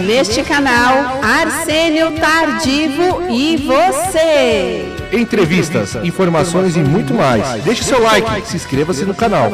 neste canal Arsênio Tardivo e você. Entrevistas, informações e muito mais. Deixe seu like, se inscreva-se no canal.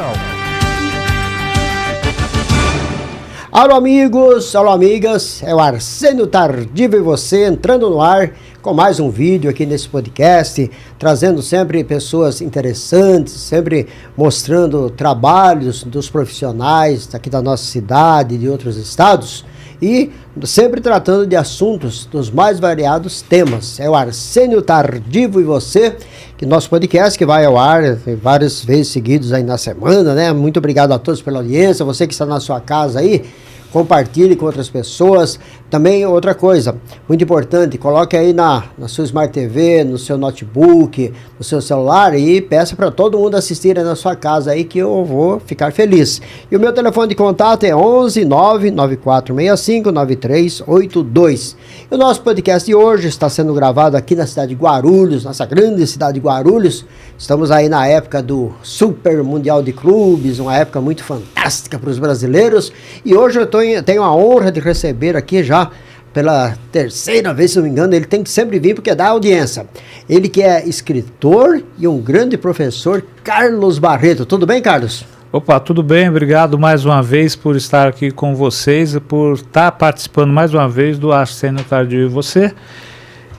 Alô amigos, alô amigas, é o Arsênio Tardivo e você entrando no ar com mais um vídeo aqui nesse podcast, trazendo sempre pessoas interessantes, sempre mostrando trabalhos dos profissionais aqui da nossa cidade e de outros estados e sempre tratando de assuntos dos mais variados temas. É o Arsênio Tardivo e você, que nosso podcast que vai ao ar várias vezes seguidos aí na semana, né? Muito obrigado a todos pela audiência, você que está na sua casa aí, compartilhe com outras pessoas. Também outra coisa, muito importante, coloque aí na sua Smart TV, no seu notebook, no seu celular e peça para todo mundo assistir aí na sua casa aí que eu vou ficar feliz. E o meu telefone de contato é 11 99465 9382. E o nosso podcast de hoje está sendo gravado aqui na cidade de Guarulhos, nossa grande cidade de Guarulhos. Estamos aí na época do Super Mundial de Clubes, uma época muito fantástica para os brasileiros. E hoje eu tenho a honra de receber aqui já pela terceira vez, se não me engano, ele tem que sempre vir porque dá audiência. Ele que é escritor e um grande professor, Carlos Barreto. Tudo bem, Carlos? Opa, tudo bem, obrigado mais uma vez por estar aqui com vocês e por estar participando mais uma vez do Arsênio Tardivo e você.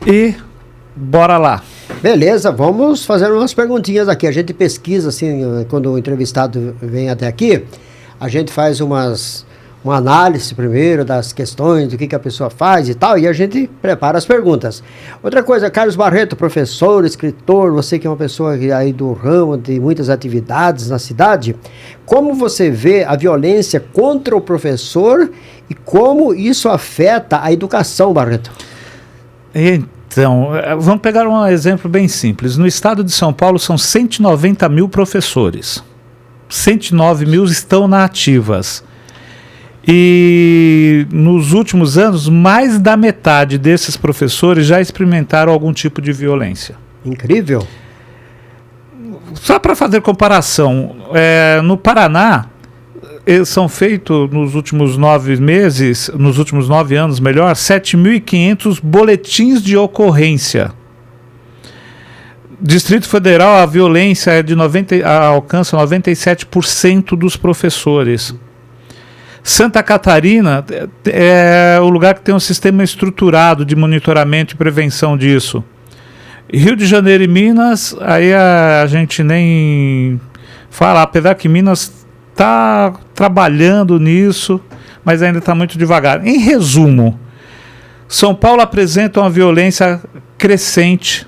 E bora lá. Beleza, vamos fazer umas perguntinhas aqui. A gente pesquisa, assim, quando o entrevistado vem até aqui, a gente faz uma análise primeiro das questões, do que a pessoa faz e tal, e a gente prepara as perguntas. Outra coisa, Carlos Barreto, professor, escritor, você que é uma pessoa aí do ramo de muitas atividades na cidade, como você vê a violência contra o professor e como isso afeta a educação, Barreto? Então, vamos pegar um exemplo bem simples. No estado de São Paulo são 190 mil professores. 109 mil estão na ativas. E nos últimos anos, mais da metade desses professores já experimentaram algum tipo de violência. Incrível. Só para fazer comparação, no Paraná, são feitos nos últimos 9 meses, nos últimos 9 anos, melhor, 7.500 boletins de ocorrência. Distrito Federal, a violência alcança 97% dos professores. Santa Catarina é o lugar que tem um sistema estruturado de monitoramento e prevenção disso. Rio de Janeiro e Minas, aí a gente nem fala, apesar que Minas está trabalhando nisso, mas ainda está muito devagar. Em resumo, São Paulo apresenta uma violência crescente,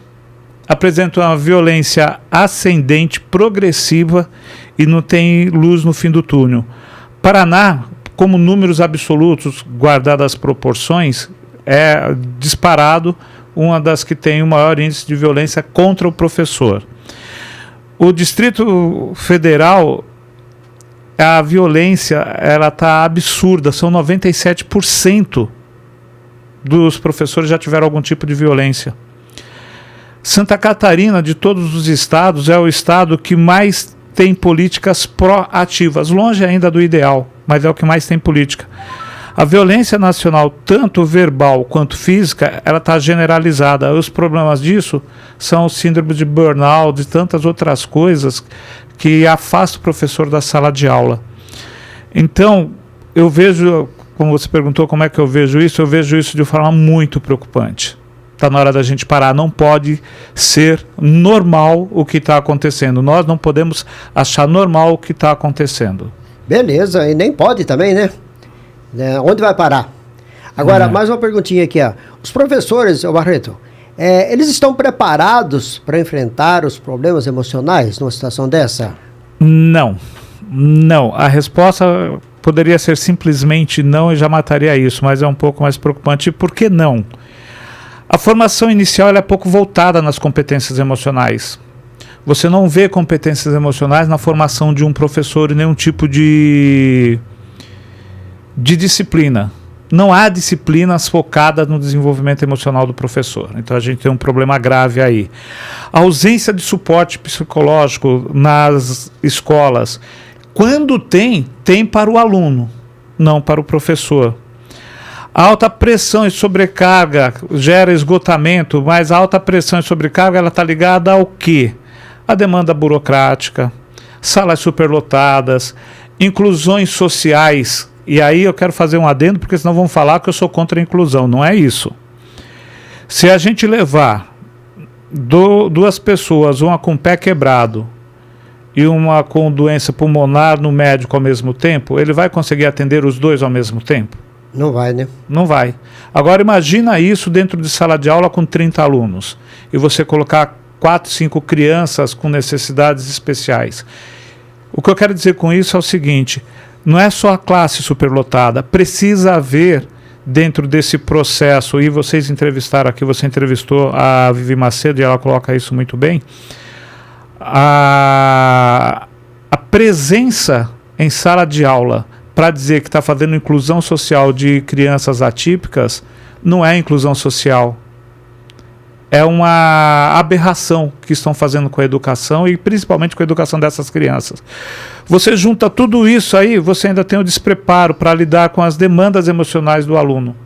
apresenta uma violência ascendente, progressiva e não tem luz no fim do túnel. Paraná, como números absolutos, guardadas as proporções, é disparado uma das que tem o maior índice de violência contra o professor. O Distrito Federal, a violência ela está absurda, são 97% dos professores já tiveram algum tipo de violência. Santa Catarina, de todos os estados, é o estado que mais tem políticas proativas, longe ainda do ideal, mas é o que mais tem política. A violência nacional, tanto verbal quanto física, ela está generalizada. Os problemas disso são o síndrome de burnout e tantas outras coisas que afastam o professor da sala de aula. Então, eu vejo, como você perguntou como é que eu vejo isso de forma muito preocupante. Está na hora da gente parar, não pode ser normal o que está acontecendo. Nós não podemos achar normal o que está acontecendo. Beleza, e nem pode também, né? Onde vai parar? Agora, mais uma perguntinha aqui, ó. Os professores, Barreto, eles estão preparados para enfrentar os problemas emocionais numa situação dessa? Não. A resposta poderia ser simplesmente não e já mataria isso, mas é um pouco mais preocupante. Por que não? A formação inicial ela é pouco voltada nas competências emocionais. Você não vê competências emocionais na formação de um professor e nenhum tipo de disciplina. Não há disciplinas focadas no desenvolvimento emocional do professor. Então a gente tem um problema grave aí. A ausência de suporte psicológico nas escolas. Quando tem para o aluno, não para o professor. A alta pressão e sobrecarga gera esgotamento, mas a alta pressão e sobrecarga ela está ligada ao quê? A demanda burocrática, salas superlotadas, inclusões sociais. E aí eu quero fazer um adendo, porque senão vão falar que eu sou contra a inclusão. Não é isso. Se a gente levar duas pessoas, uma com o pé quebrado e uma com doença pulmonar no médico ao mesmo tempo, ele vai conseguir atender os dois ao mesmo tempo? Não vai, né? Não vai. Agora imagina isso dentro de sala de aula com 30 alunos e você colocar 4, 5 crianças com necessidades especiais. O que eu quero dizer com isso é o seguinte, não é só a classe superlotada, precisa haver dentro desse processo, e vocês entrevistaram aqui, você entrevistou a Vivi Macedo e ela coloca isso muito bem, a presença em sala de aula para dizer que está fazendo inclusão social de crianças atípicas, não é inclusão social. É uma aberração que estão fazendo com a educação e principalmente com a educação dessas crianças. Você junta tudo isso aí, você ainda tem o despreparo para lidar com as demandas emocionais do aluno.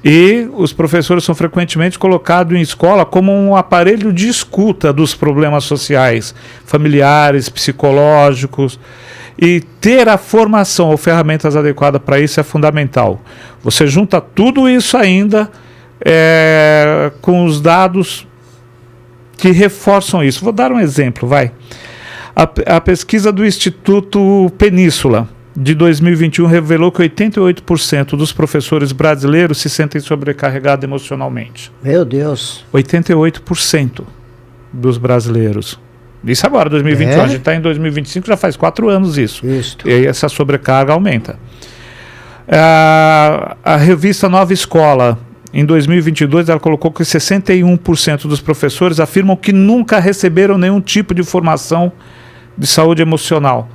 E os professores são frequentemente colocados em escola como um aparelho de escuta dos problemas sociais, familiares, psicológicos. E ter a formação ou ferramentas adequadas para isso é fundamental. Você junta tudo isso ainda com os dados que reforçam isso. Vou dar um exemplo, vai. A pesquisa do Instituto Península de 2021 revelou que 88% dos professores brasileiros se sentem sobrecarregados emocionalmente. Meu Deus. 88% dos brasileiros. Isso agora, 2021, a gente está em 2025, já faz 4 anos isso. E aí essa sobrecarga aumenta. A revista Nova Escola, em 2022, ela colocou que 61% dos professores afirmam que nunca receberam nenhum tipo de formação de saúde emocional.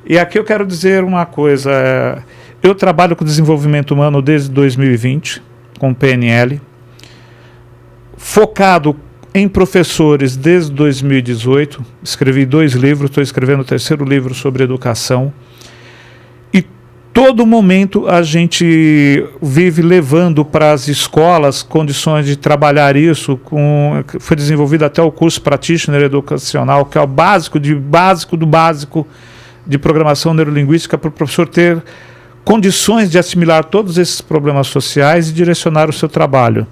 E aqui eu quero dizer uma coisa, eu trabalho com desenvolvimento humano desde 2020, com o PNL, focado em professores desde 2018, escrevi 2 livros, estou escrevendo o 3º livro sobre educação, e todo momento a gente vive levando para as escolas condições de trabalhar isso, foi desenvolvido até o curso Practitioner Educacional, que é o básico do básico de programação neurolinguística, para o professor ter condições de assimilar todos esses problemas sociais e direcionar o seu trabalho.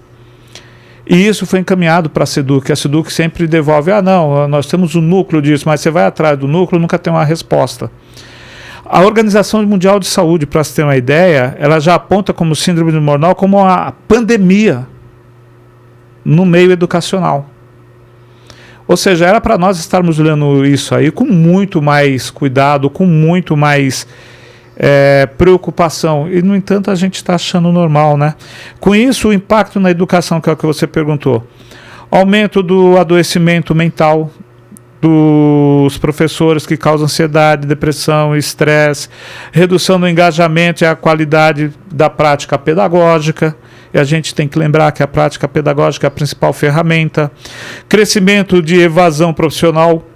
E isso foi encaminhado para a SEDUC. A SEDUC sempre devolve, não, nós temos o núcleo disso, mas você vai atrás do núcleo, nunca tem uma resposta. A Organização Mundial de Saúde, para você ter uma ideia, ela já aponta como síndrome do Mornal como uma pandemia no meio educacional. Ou seja, era para nós estarmos olhando isso aí com muito mais cuidado, com muito mais preocupação. E, no entanto, a gente está achando normal, né? Com isso, o impacto na educação, que é o que você perguntou. Aumento do adoecimento mental dos professores, que causa ansiedade, depressão, estresse, redução do engajamento e a qualidade da prática pedagógica. E a gente tem que lembrar que a prática pedagógica é a principal ferramenta. Crescimento de evasão profissional.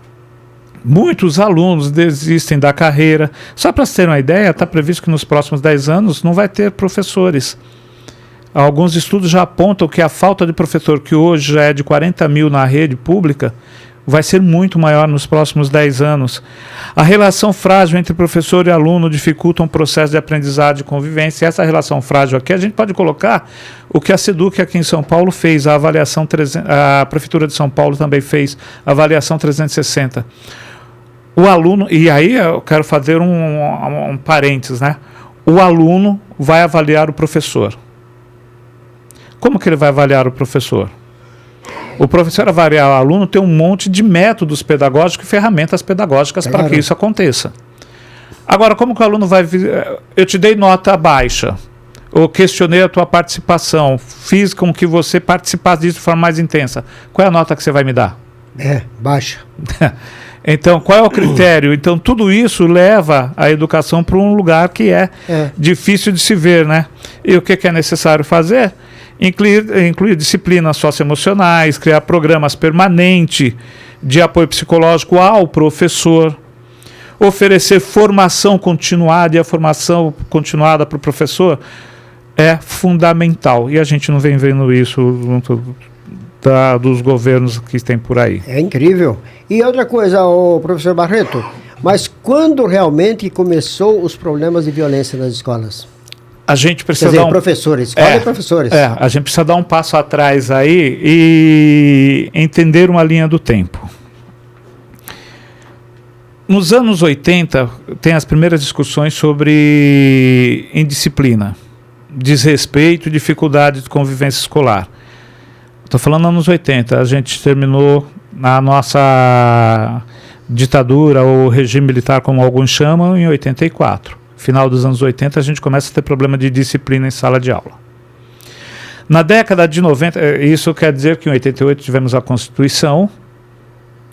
Muitos alunos desistem da carreira. Só para ter uma ideia, está previsto que nos próximos 10 anos não vai ter professores. Alguns estudos já apontam que a falta de professor, que hoje já é de 40 mil na rede pública, vai ser muito maior nos próximos 10 anos. A relação frágil entre professor e aluno dificulta um processo de aprendizado e convivência. E essa relação frágil aqui, a gente pode colocar o que a SEDUC aqui em São Paulo fez, a Prefeitura de São Paulo também fez, a avaliação 360. O aluno, e aí eu quero fazer um parênteses, né? O aluno vai avaliar o professor. Como que ele vai avaliar o professor? O professor avaliar o aluno tem um monte de métodos pedagógicos e ferramentas pedagógicas para que isso aconteça. Agora, como que o aluno vai... Eu te dei nota baixa, eu questionei a tua participação, fiz com que você participasse disso de forma mais intensa. Qual é a nota que você vai me dar? Baixa. Então, qual é o critério? Então, tudo isso leva a educação para um lugar que é difícil de se ver, né? E o que é necessário fazer? Incluir disciplinas socioemocionais, criar programas permanentes de apoio psicológico ao professor, oferecer formação continuada, e a formação continuada para o professor é fundamental. E a gente não vem vendo isso junto dos governos que tem por aí. É incrível. E outra coisa, professor Barreto, mas quando realmente começou os problemas de violência nas escolas? A gente precisa professores, escola e professores. A gente precisa dar um passo atrás aí e entender uma linha do tempo. Nos anos 80, tem as primeiras discussões sobre indisciplina, desrespeito e dificuldade de convivência escolar. Estou falando anos 80, a gente terminou na nossa ditadura ou regime militar, como alguns chamam, em 84. Final dos anos 80, a gente começa a ter problema de disciplina em sala de aula. Na década de 90, isso quer dizer que em 88 tivemos a Constituição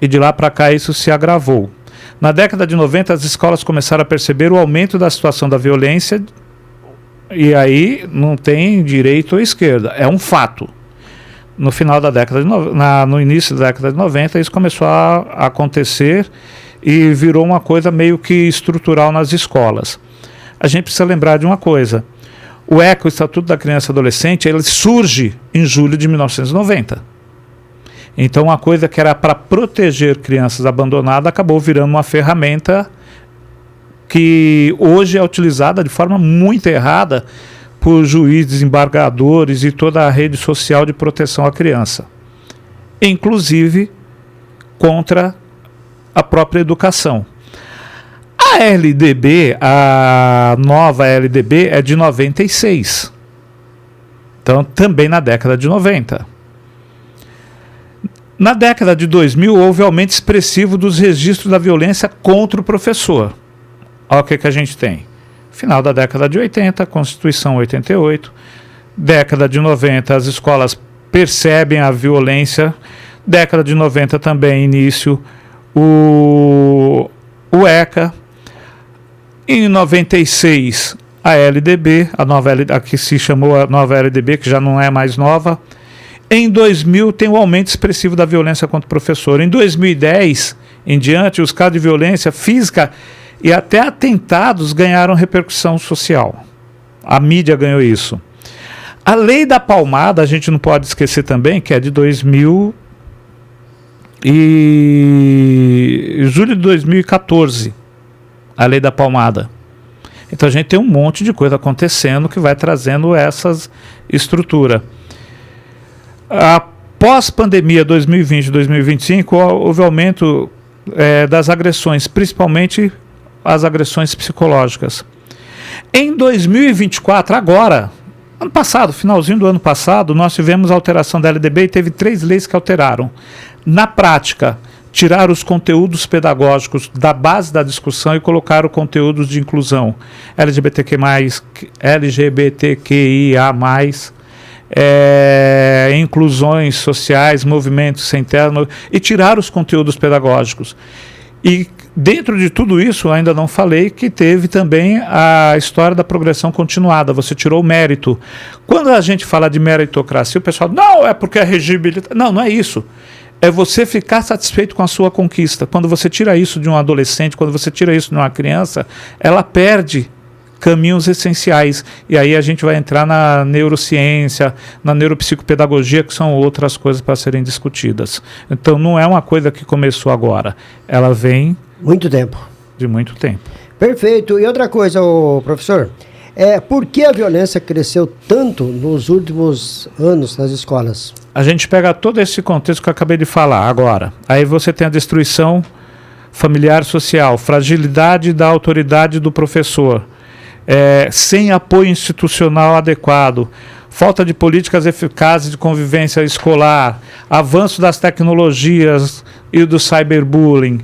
e de lá para cá isso se agravou. Na década de 90, as escolas começaram a perceber o aumento da situação da violência e aí não tem direita ou esquerda, é um fato. No final da década no início da década de 90, isso começou a acontecer e virou uma coisa meio que estrutural nas escolas. A gente precisa lembrar de uma coisa. O ECA, o Estatuto da Criança e Adolescente, ele surge em julho de 1990. Então, uma coisa que era para proteger crianças abandonadas acabou virando uma ferramenta que hoje é utilizada de forma muito errada por juízes, desembargadores e toda a rede social de proteção à criança. Inclusive contra a própria educação. A LDB, a nova LDB, é de 96. Então, também na década de 90. Na década de 2000, houve aumento expressivo dos registros da violência contra o professor. Olha o que a gente tem. Final da década de 80, Constituição 88. Década de 90, as escolas percebem a violência. Década de 90 também, início, o ECA. Em 96, a LDB, a que se chamou a nova LDB, que já não é mais nova. Em 2000, tem um aumento expressivo da violência contra o professor. Em 2010, em diante, os casos de violência física e até atentados ganharam repercussão social. A mídia ganhou isso. A lei da palmada, a gente não pode esquecer também, que é de 2000 e julho de 2014. A lei da palmada. Então a gente tem um monte de coisa acontecendo que vai trazendo essas estruturas. Após pandemia 2020 e 2025, houve aumento das agressões, principalmente as agressões psicológicas. Em 2024, agora, ano passado, finalzinho do ano passado, nós tivemos a alteração da LDB e teve 3 leis que alteraram. Na prática, tirar os conteúdos pedagógicos da base da discussão e colocar os conteúdos de inclusão LGBTQIA+, inclusões sociais, movimentos sem termo, e tirar os conteúdos pedagógicos. E dentro de tudo isso, ainda não falei que teve também a história da progressão continuada. Você tirou o mérito. Quando a gente fala de meritocracia, o pessoal, não, é porque é regime militar. Não, não é isso. É você ficar satisfeito com a sua conquista. Quando você tira isso de um adolescente, quando você tira isso de uma criança, ela perde caminhos essenciais. E aí a gente vai entrar na neurociência, na neuropsicopedagogia, que são outras coisas para serem discutidas. Então não é uma coisa que começou agora. Ela vem... Muito tempo. De muito tempo. Perfeito. E outra coisa, professor, por que a violência cresceu tanto nos últimos anos nas escolas? A gente pega todo esse contexto que eu acabei de falar agora. Aí você tem a destruição familiar social, fragilidade da autoridade do professor, sem apoio institucional adequado, falta de políticas eficazes de convivência escolar, avanço das tecnologias e do cyberbullying,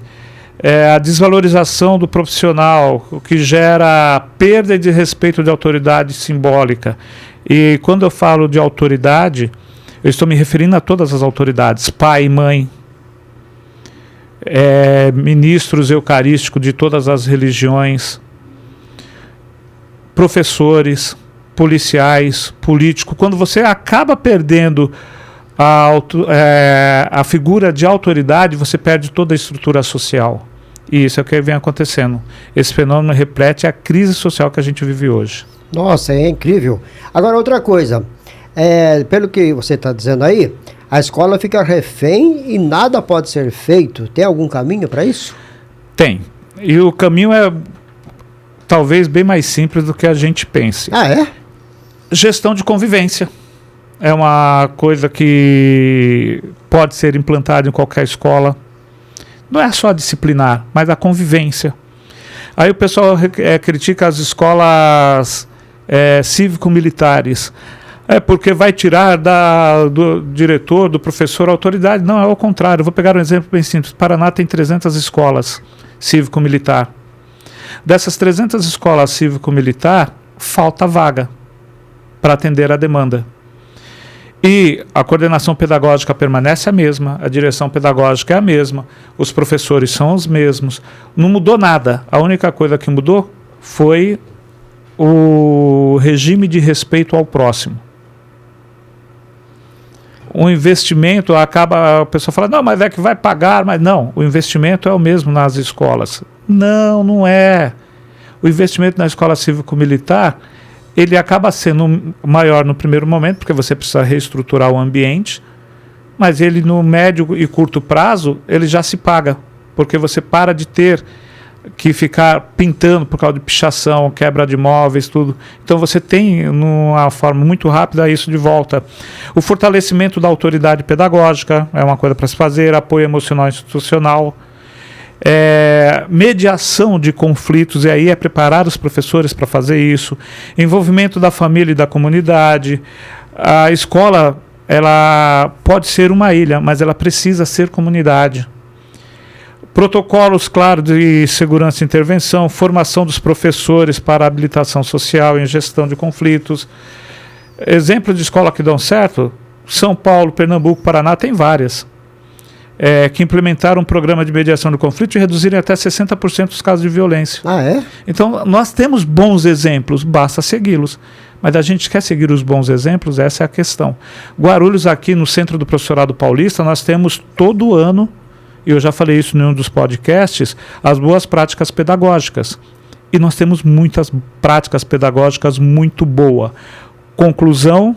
a desvalorização do profissional, o que gera perda de respeito de autoridade simbólica. E quando eu falo de autoridade, eu estou me referindo a todas as autoridades, pai e mãe, ministros eucarísticos de todas as religiões, professores, policiais, políticos. Quando você acaba perdendo a figura de autoridade, você perde toda a estrutura social. E isso é o que vem acontecendo. Esse fenômeno reflete a crise social que a gente vive hoje. Nossa, é incrível. Agora, outra coisa, pelo que você está dizendo aí, a escola fica refém e nada pode ser feito. Tem algum caminho para isso? Tem. E o caminho é talvez bem mais simples do que a gente pense. Ah, é? Gestão de convivência. É uma coisa que pode ser implantada em qualquer escola. Não é só disciplinar, mas a convivência. Aí o pessoal critica as escolas cívico-militares. Porque vai tirar do diretor, do professor, a autoridade. Não, é ao contrário. Eu vou pegar um exemplo bem simples. Paraná tem 300 escolas cívico-militar. Dessas 300 escolas cívico-militar, falta vaga para atender a demanda. E a coordenação pedagógica permanece a mesma, a direção pedagógica é a mesma, os professores são os mesmos. Não mudou nada. A única coisa que mudou foi o regime de respeito ao próximo. O investimento a pessoa fala, não, mas é que vai pagar, mas não, o investimento é o mesmo nas escolas. Não, não é. O investimento na escola cívico-militar, ele acaba sendo maior no primeiro momento, porque você precisa reestruturar o ambiente, mas ele no médio e curto prazo, ele já se paga, porque você para de ter que ficar pintando por causa de pichação, quebra de móveis, tudo. Então você tem, numa forma muito rápida, isso de volta. O fortalecimento da autoridade pedagógica é uma coisa para se fazer, apoio emocional institucional, mediação de conflitos, e aí é preparar os professores para fazer isso, envolvimento da família e da comunidade. A escola, ela pode ser uma ilha, mas ela precisa ser comunidade. Protocolos, claro, de segurança e intervenção, formação dos professores para habilitação social em gestão de conflitos. Exemplos de escola que dão certo, São Paulo, Pernambuco, Paraná, tem várias. Que implementaram um programa de mediação de conflito e reduzirem até 60% dos casos de violência. Ah, é? Então, nós temos bons exemplos, basta segui-los. Mas a gente quer seguir os bons exemplos, essa é a questão. Guarulhos, aqui no Centro do Professorado Paulista, nós temos todo ano, e eu já falei isso em um dos podcasts, as boas práticas pedagógicas. E nós temos muitas práticas pedagógicas muito boas. Conclusão: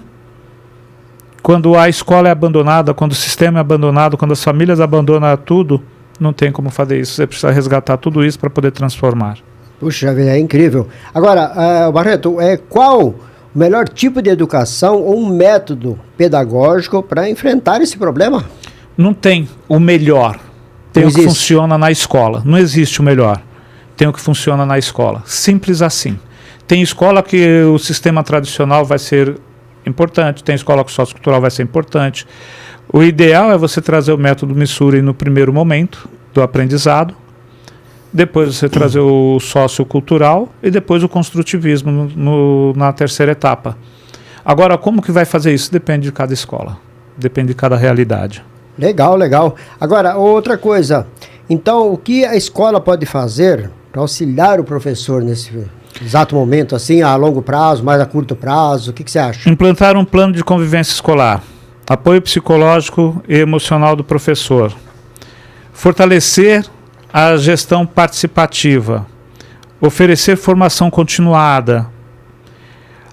quando a escola é abandonada, quando o sistema é abandonado, quando as famílias abandonam tudo, não tem como fazer isso. Você precisa resgatar tudo isso para poder transformar. Puxa vida, é incrível. Agora, Barreto, qual o melhor tipo de educação ou um método pedagógico para enfrentar esse problema? Não tem o melhor. Tem o que funciona na escola. Não existe o melhor. Tem o que funciona na escola. Simples assim. Tem escola que o sistema tradicional vai ser importante, tem escola que o sociocultural vai ser importante. O ideal é você trazer o método Missuri no primeiro momento do aprendizado, depois você trazer o sociocultural e depois o construtivismo na terceira etapa. Agora, como que vai fazer isso? Depende de cada escola, depende de cada realidade. Legal, legal. Agora, outra coisa. Então, o que a escola pode fazer para auxiliar o professor nesse exato momento, assim, a longo prazo, mais a curto prazo? O que você acha? Implantar um plano de convivência escolar. Apoio psicológico e emocional do professor. Fortalecer a gestão participativa. Oferecer formação continuada.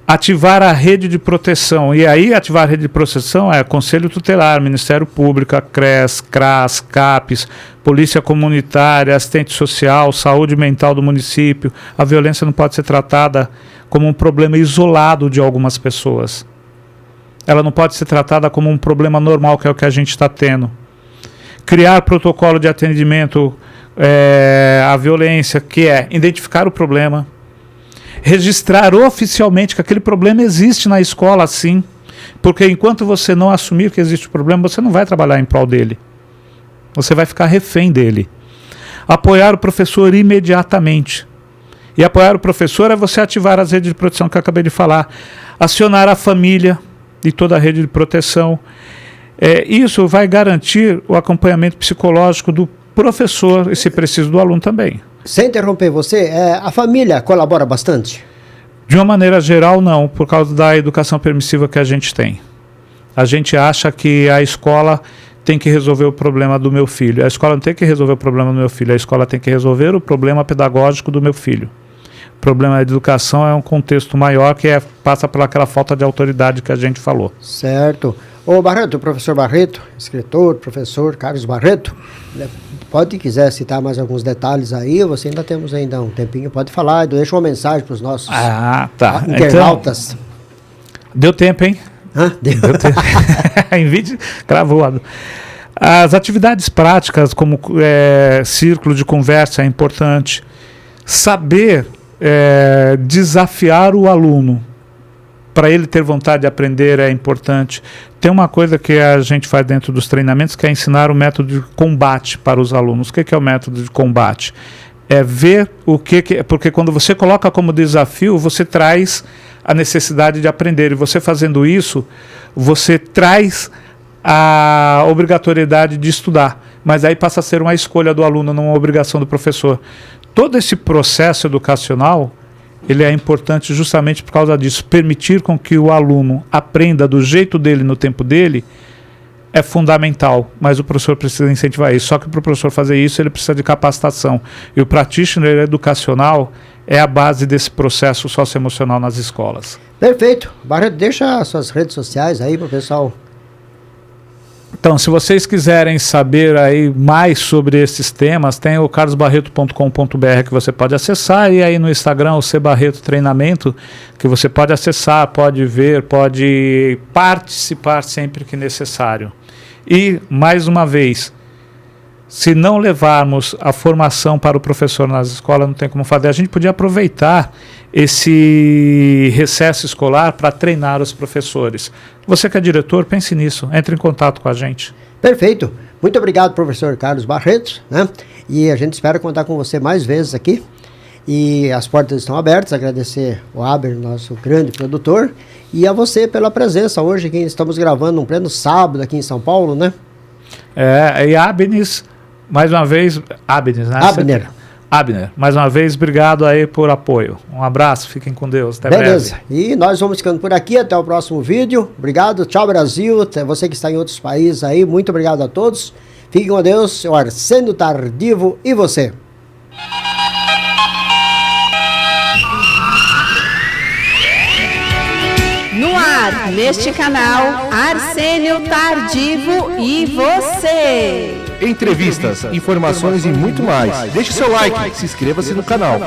Ativar a rede de proteção. E aí, ativar a rede de proteção é Conselho Tutelar, Ministério Público, CRES, CRAS, CAPES, Polícia Comunitária, Assistente Social, Saúde Mental do município. A violência não pode ser tratada como um problema isolado de algumas pessoas. Ela não pode ser tratada como um problema normal, que é o que a gente está tendo. Criar protocolo de atendimento à violência, que é identificar o problema, registrar oficialmente que aquele problema existe na escola, sim, porque enquanto você não assumir que existe o problema, você não vai trabalhar em prol dele, você vai ficar refém dele. Apoiar o professor imediatamente, e apoiar o professor é você ativar as redes de proteção que eu acabei de falar, acionar a família e toda a rede de proteção. Isso vai garantir o acompanhamento psicológico do professor e, se preciso, do aluno também. Sem interromper você, a família colabora bastante? De uma maneira geral, não, por causa da educação permissiva que a gente tem. A gente acha que a escola tem que resolver o problema do meu filho. A escola não tem que resolver o problema do meu filho, a escola tem que resolver o problema pedagógico do meu filho. problema da educação é um contexto maior que passa por aquela falta de autoridade que a gente falou. Certo. Ô Barreto, o professor Barreto, escritor, professor Carlos Barreto, pode quiser citar mais alguns detalhes aí, você ainda temos ainda um tempinho, pode falar, deixa uma mensagem para os nossos internautas. Então, deu tempo, hein? Deu tempo. Em vídeo gravado. As atividades práticas, como círculo de conversa, é importante. Saber desafiar o aluno para ele ter vontade de aprender é importante. Tem uma coisa que a gente faz dentro dos treinamentos, que é ensinar o método de combate para os alunos. O que é o método de combate? É ver porque quando você coloca como desafio, você traz a necessidade de aprender. E você fazendo isso, você traz a obrigatoriedade de estudar. Mas aí passa a ser uma escolha do aluno, não uma obrigação do professor. Todo esse processo educacional, ele é importante justamente por causa disso. Permitir com que o aluno aprenda do jeito dele, no tempo dele, é fundamental, mas o professor precisa incentivar isso. Só que para o professor fazer isso, ele precisa de capacitação. E o practitioner educacional é a base desse processo socioemocional nas escolas. Perfeito. Barreto, deixa suas redes sociais aí para o pessoal. Então, se vocês quiserem saber aí mais sobre esses temas, tem o carlosbarreto.com.br que você pode acessar, e aí no Instagram o C Barreto Treinamento, que você pode acessar, pode ver, pode participar sempre que necessário. E, mais uma vez, se não levarmos a formação para o professor nas escolas, não tem como fazer. A gente podia aproveitar esse recesso escolar para treinar os professores. Você que é diretor, pense nisso, entre em contato com a gente. Perfeito. Muito obrigado, professor Carlos Barreto, né? E a gente espera contar com você mais vezes aqui. E as portas estão abertas. Agradecer o Aber, nosso grande produtor, e a você pela presença hoje, que estamos gravando um pleno sábado aqui em São Paulo, né? E Abnes, mais uma vez, Abnes, né? Abner, mais uma vez, obrigado aí por apoio. Um abraço, fiquem com Deus, até Beleza. breve. E nós vamos ficando por aqui, até o próximo vídeo. Obrigado, tchau Brasil, até você que está em outros países aí, muito obrigado a todos. Fiquem com Deus, o Arsênio Tardivo e você. No ar, neste canal, Arsênio Tardivo e você. Entrevistas, informações e muito mais. Deixe seu like, se inscreva-se no canal.